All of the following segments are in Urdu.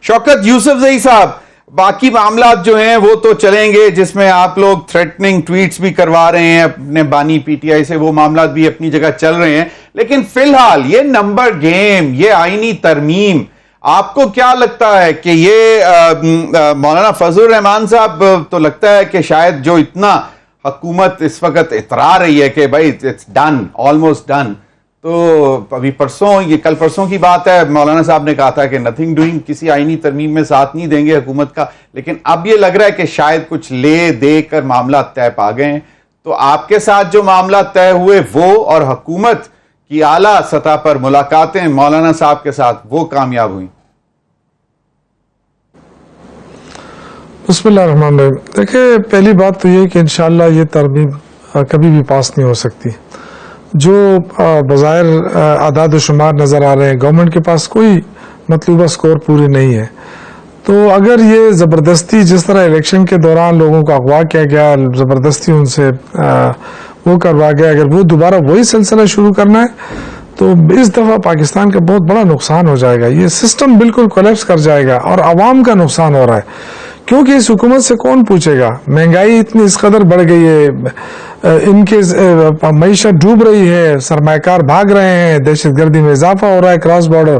شوکت یوسفزئی صاحب، باقی معاملات جو ہیں وہ تو چلیں گے، جس میں آپ لوگ تھریٹننگ ٹویٹس بھی کروا رہے ہیں اپنے بانی پی ٹی آئی سے، وہ معاملات بھی اپنی جگہ چل رہے ہیں، لیکن فی الحال یہ نمبر گیم، یہ آئینی ترمیم، آپ کو کیا لگتا ہے کہ یہ مولانا فضل الرحمان صاحب تو لگتا ہے کہ شاید جو اتنا حکومت اس وقت اترا رہی ہے کہ بھائی اٹس ڈن، آلموسٹ ڈن، تو ابھی پرسوں، یہ کل پرسوں کی بات ہے، مولانا صاحب نے کہا تھا کہ نتھنگ ڈوئنگ، کسی آئینی ترمیم میں ساتھ نہیں دیں گے حکومت کا، لیکن اب یہ لگ رہا ہے کہ شاید کچھ لے دے کر معاملات طے پا گئے ہیں. تو آپ کے ساتھ جو معاملات طے ہوئے وہ اور حکومت کی اعلیٰ سطح پر ملاقاتیں مولانا صاحب کے ساتھ وہ کامیاب ہوئیں؟ بسم اللہ الرحمن الرحیم. دیکھیں، پہلی بات تو یہ کہ انشاءاللہ یہ ترمیم کبھی بھی پاس نہیں ہو سکتی. جو بظاہر اعداد و شمار نظر آ رہے ہیں، گورنمنٹ کے پاس کوئی مطلوبہ سکور پورے نہیں ہے، تو اگر یہ زبردستی، جس طرح الیکشن کے دوران لوگوں کو اغوا کیا گیا، زبردستی ان سے وہ کروا گیا، اگر وہ دوبارہ وہی سلسلہ شروع کرنا ہے تو اس دفعہ پاکستان کا بہت بڑا نقصان ہو جائے گا. یہ سسٹم بالکل کولیپس کر جائے گا اور عوام کا نقصان ہو رہا ہے، کیونکہ اس حکومت سے کون پوچھے گا؟ مہنگائی اتنی اس قدر بڑھ گئی ہے، ان کے معیشت ڈوب رہی ہے، سرمایہ کار بھاگ رہے ہیں، دہشت گردی میں اضافہ ہو رہا ہے کراس بارڈر،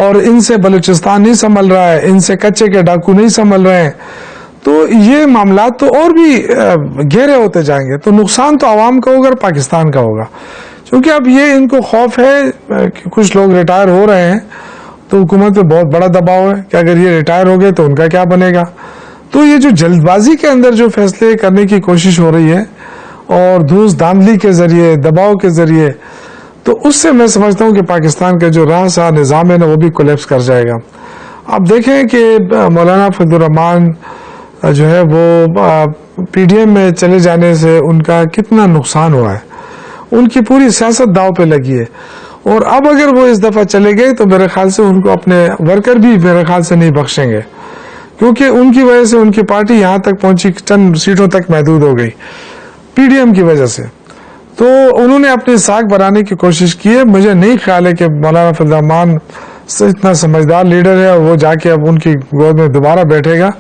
اور ان سے بلوچستان نہیں سنبھل رہا ہے، ان سے کچے کے ڈاکو نہیں سنبھل رہے ہیں، تو یہ معاملات تو اور بھی گہرے ہوتے جائیں گے. تو نقصان تو عوام کا ہوگا اور پاکستان کا ہوگا، کیونکہ اب یہ ان کو خوف ہے کہ کچھ لوگ ریٹائر ہو رہے ہیں، تو حکومت پہ بہت بڑا دباؤ ہے کہ اگر یہ ریٹائر ہو گئے تو ان کا کیا بنے گا. تو یہ جو جلد بازی کے اندر جو فیصلے کرنے کی کوشش ہو رہی ہے اور دھوس دھاندلی کے ذریعے، دباؤ کے ذریعے، تو اس سے میں سمجھتا ہوں کہ پاکستان کا جو راہ سا نظام ہے نا وہ بھی کولیپس کر جائے گا. آپ دیکھیں کہ مولانا فضل الرحمان جو ہے وہ پی ڈی ایم میں چلے جانے سے ان کا کتنا نقصان ہوا ہے، ان کی پوری سیاست داؤ پہ لگی ہے، اور اب اگر وہ اس دفعہ چلے گئے تو میرے خیال سے ان کو اپنے ورکر بھی میرے خیال سے نہیں بخشیں گے، کیونکہ ان کی وجہ سے ان کی پارٹی یہاں تک پہنچی، چند سیٹوں تک محدود ہو گئی پی ڈی ایم کی وجہ سے. تو انہوں نے اپنی ساکھ بنانے کی کوشش کی ہے. مجھے نہیں خیال ہے کہ مولانا فضل الرحمان اتنا سمجھدار لیڈر ہے اور وہ جا کے اب ان کی گود میں دوبارہ بیٹھے گا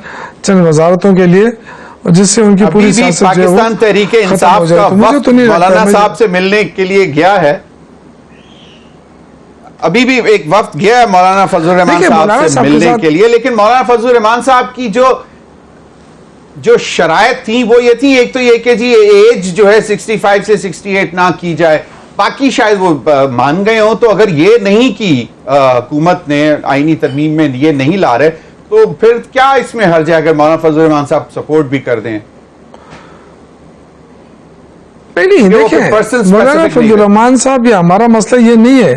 چند وزارتوں کے لیے، جس سے ان کی پوری سیاست جو ہے پاکستان تحریک انصاف کا وفد مولانا صاحب سے ملنے کے لیے گیا ہے، ابھی بھی ایک وفد گیا ہے مولانا فضل الرحمان صاحب سے ملنے کے لیے، لیکن مولانا فضل الرحمان صاحب کی جو شرائط تھیں وہ یہ تھی، ایک تو یہ کہ جی ایج جو ہے 65 سے 68 نہ کی جائے، باقی شاید وہ مان گئے ہوں. تو اگر یہ نہیں کی حکومت نے، آئینی ترمیم میں یہ نہیں لا رہے، تو پھر کیا اس میں حرج ہے اگر مولانا فضل الرحمان صاحب سپورٹ بھی کر دیں؟ نہیں، دیکھیں مولانا فضل الرحمان صاحب، یہ ہمارا مسئلہ یہ نہیں ہے،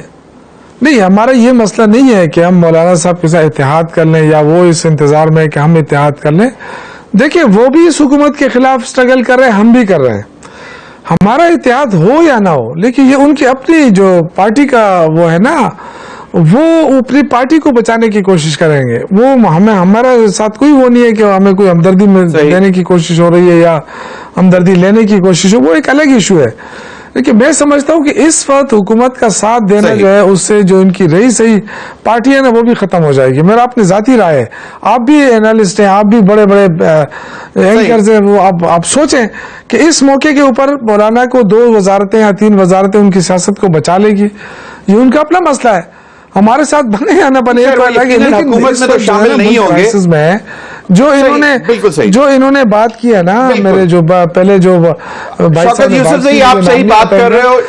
نہیں ہمارا یہ مسئلہ نہیں ہے کہ ہم مولانا صاحب کے ساتھ اتحاد کر لیں یا وہ اس انتظار میں کہ ہم اتحاد کر لیں. دیکھیں وہ بھی اس حکومت کے خلاف سٹرگل کر رہے ہیں، ہم بھی کر رہے ہیں. ہمارا اتحاد ہو یا نہ ہو، لیکن یہ ان کی اپنی جو پارٹی کا وہ ہے نا، وہ اپنی پارٹی کو بچانے کی کوشش کریں گے. وہ ہمارا ساتھ کوئی وہ نہیں ہے کہ ہمیں کوئی ہمدردی دینے کی کوشش ہو رہی ہے یا ہمدردی لینے کی کوشش ہو، وہ ایک الگ ایشو ہے. لیکن میں سمجھتا ہوں کہ اس وقت حکومت کا ساتھ دینا جو ہے، اس سے جو ان کی رہی صحیح پارٹی ہے نا وہ بھی ختم ہو جائے گی. میرا اپنی ذاتی رائے ہے، آپ بھی اینالسٹ ہیں، آپ بھی بڑے بڑے اینکرز ہیں، وہ آپ سوچیں کہ اس موقع کے اوپر مولانا کو 2 وزارتیں یا 3 وزارتیں ان کی سیاست کو بچا لے گی، یہ ان کا اپنا مسئلہ ہے. ہمارے ساتھ بنے یا نہ بنے تو الگ ہے، لیکن حکومت میں تو شامل نہیں ہوں گے. جو انہوں نے بات کی ہے نا، میرے جو پہلے جو شوکت یوسفزئی، آپ صحیح بات کر رہے ہو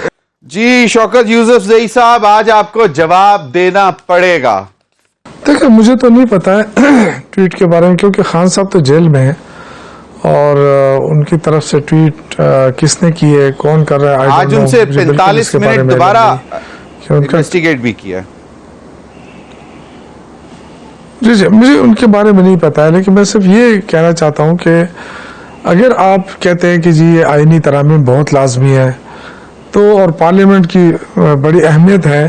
جی. شوکت یوسفزئی صاحب، آج آپ کو جواب دینا پڑے گا. دیکھیں مجھے تو نہیں پتا ہے ٹویٹ کے بارے میں، کیونکہ خان صاحب تو جیل میں ہیں اور ان کی طرف سے ٹویٹ کس نے کی ہے، کون کر رہا ہے، آج ان سے 45 منٹ دوبارہ انویسٹیگیٹ بھی کیا. جی مجھے ان کے بارے میں نہیں پتا ہے، لیکن میں صرف یہ کہنا چاہتا ہوں کہ اگر آپ کہتے ہیں کہ جی یہ آئینی ترامیم بہت لازمی ہے تو، اور پارلیمنٹ کی بڑی اہمیت ہے،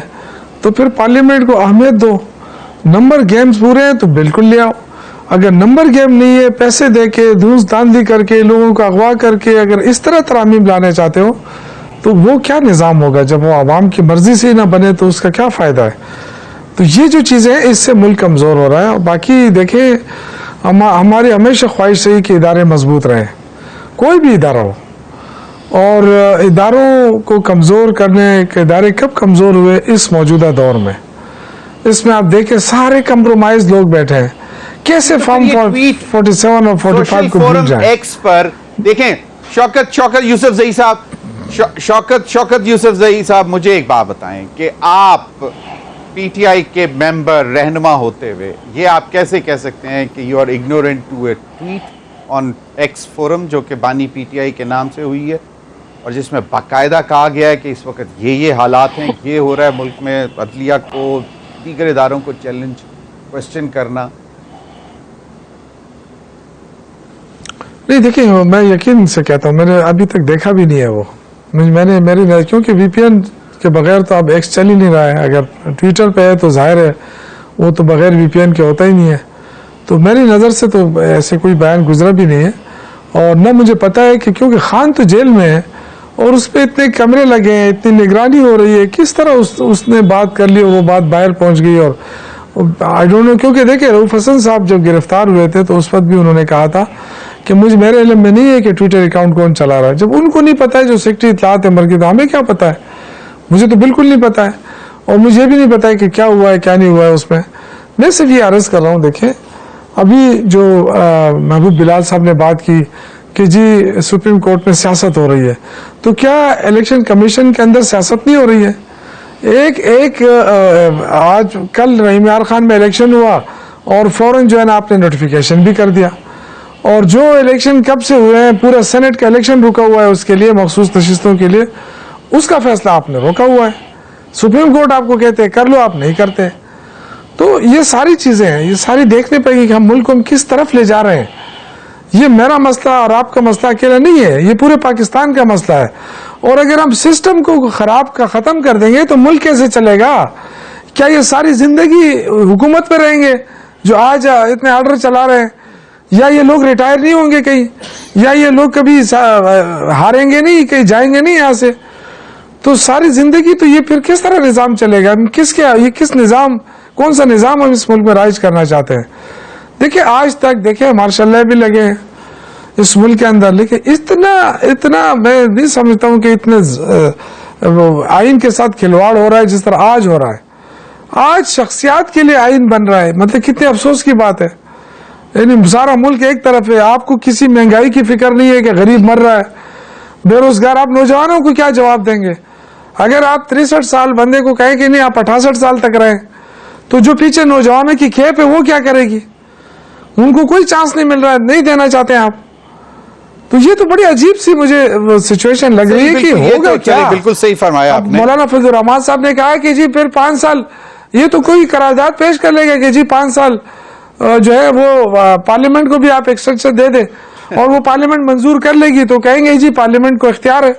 تو پھر پارلیمنٹ کو اہمیت دو. نمبر گیمز پورے ہیں تو بالکل لے آؤ. اگر نمبر گیم نہیں ہے، پیسے دے کے دھوس دھاندلی کر کے لوگوں کو اغوا کر کے اگر اس طرح ترامیم لانے چاہتے ہو تو وہ کیا نظام ہوگا؟ جب وہ عوام کی مرضی سے نہ بنے تو اس کا کیا فائدہ ہے؟ تو یہ جو چیزیں ہیں اس سے ملک کمزور ہو رہا ہے. اور باقی دیکھیں ہماری ہمیشہ خواہش رہی کہ ادارے مضبوط رہیں, کوئی بھی ادارہ ہو, اور اداروں کو کمزور کرنے کے ادارے کب کمزور ہوئے اس موجودہ دور میں. اس میں آپ دیکھیں سارے کمپرومائز لوگ بیٹھے ہیں, کیسے فارم 47 اور 45 کو بھول جائیں. ایکس پر دیکھیں شوکت یوسف زئی صاحب, شوکت یوسف زئی صاحب, مجھے ایک بات بتائیں کہ آپ پی ٹی آئی کے ممبر رہنما ہوتے ہوئے یہ آپ کیسے کہہ سکتے ہیں کہ you are ignorant to a tweet on X forum جو کہ بانی پی ٹی آئی کے نام سے ہوئی ہے, اور جس میں باقاعدہ کہا گیا ہے کہ اس وقت یہ حالات ہیں, یہ ہو رہا ہے ملک میں, عدلیہ کو دیگر اداروں کو چیلنج کوشچن کرنا. نہیں دیکھیں, میں یقین سے کہتا ہوں, میں نے ابھی تک دیکھا بھی نہیں ہے وہ. کیونکہ وی پی این کے بغیر تو اب ایکس چل ہی نہیں رہا ہے. اگر ٹویٹر پہ ہے تو ظاہر ہے وہ تو بغیر وی پی این کے ہوتا ہی نہیں ہے. تو میری نظر سے تو ایسے کوئی بیان گزرا بھی نہیں ہے, اور نہ مجھے پتا ہے کہ کیونکہ خان تو جیل میں ہے اور اس پہ اتنے کیمرے لگے ہیں, اتنی نگرانی ہو رہی ہے, کس طرح اس نے بات کر لی اور وہ بات باہر پہنچ گئی. اور آئی ڈونٹ نو, کیونکہ دیکھیں رؤف حسن صاحب جب گرفتار ہوئے تھے تو اس وقت بھی انہوں نے کہا تھا کہ میرے علم میں نہیں ہے کہ ٹویٹر اکاؤنٹ کون چلا رہا ہے. جب ان کو نہیں پتا ہے جو سیکرٹری اطلاعات ہے مرکز, ہمیں کیا پتا ہے؟ مجھے تو بالکل نہیں پتا ہے, اور مجھے بھی نہیں پتا ہے کہ کیا ہوا ہے کیا نہیں ہوا ہے اس میں. میں صرف یہ عرض کر رہا ہوں, دیکھیں ابھی جو محبوب بلال صاحب نے بات کی کہ جی سپریم کورٹ میں سیاست ہو رہی ہے, تو کیا الیکشن کمیشن کے اندر سیاست نہیں ہو رہی ہے؟ ایک آج کل رحیم یار خان میں الیکشن ہوا اور فوراً جو ہے نا آپ نے نوٹیفیکیشن بھی کر دیا, اور جو الیکشن کب سے ہوئے ہیں, پورا سینٹ کا الیکشن رکا ہوا ہے اس کے لیے, مخصوص نشستوں کے لیے, اس کا فیصلہ آپ نے روکا ہوا ہے. سپریم کورٹ آپ کو کہتے ہیں کر لو, آپ نہیں کرتے. تو یہ ساری چیزیں ہیں, یہ ساری دیکھنے پڑے گی کہ ہم ملک کو ہم کس طرف لے جا رہے ہیں. یہ میرا مسئلہ اور آپ کا مسئلہ اکیلا نہیں ہے, یہ پورے پاکستان کا مسئلہ ہے. اور اگر ہم سسٹم کو خراب کا ختم کر دیں گے تو ملک کیسے چلے گا؟ کیا یہ ساری زندگی حکومت پہ رہیں گے جو آج اتنے آرڈر چلا رہے ہیں؟ یا یہ لوگ ریٹائر نہیں ہوں گے کہیں؟ یا یہ لوگ کبھی ہاریں گے نہیں, کہیں جائیں گے نہیں یہاں سے؟ تو ساری زندگی تو یہ پھر کس طرح نظام چلے گا؟ یہ کس نظام, کون سا نظام ہم اس ملک میں رائج کرنا چاہتے ہیں؟ دیکھیں آج تک دیکھیں ماشاء اللہ بھی لگے ہیں اس ملک کے اندر, لیکن اتنا میں نہیں سمجھتا ہوں کہ اتنے آئین کے ساتھ کھلواڑ ہو رہا ہے جس طرح آج ہو رہا ہے. آج شخصیات کے لیے آئین بن رہا ہے, مطلب کتنے افسوس کی بات ہے. یعنی سارا ملک ایک طرف ہے, آپ کو کسی مہنگائی کی فکر نہیں ہے کہ غریب مر رہا ہے, بے روزگار. آپ نوجوانوں کو کیا جواب دیں گے؟ اگر آپ 63 سال بندے کو کہیں کہ نہیں آپ 68 سال تک رہیں, تو جو پیچھے نوجوانوں کی کھیپ ہے وہ کیا کرے گی؟ ان کو کوئی چانس نہیں مل رہا ہے, نہیں دینا چاہتے ہیں آپ. تو یہ تو بڑی عجیب سی مجھے سچویشن لگ رہی ہے کہ ہوگا کیا. بالکل صحیح فرمایا آپ نے. مولانا فضل الرحمان صاحب نے کہا کہ جی پھر 5 سال, یہ تو کوئی قرارداد پیش کر لے گا کہ جی 5 سال جو ہے وہ پارلیمنٹ کو بھی آپ ایکسٹینشن دے دیں, اور وہ پارلیمنٹ منظور کر لے گی تو کہیں گے جی پارلیمنٹ کو اختیار ہے.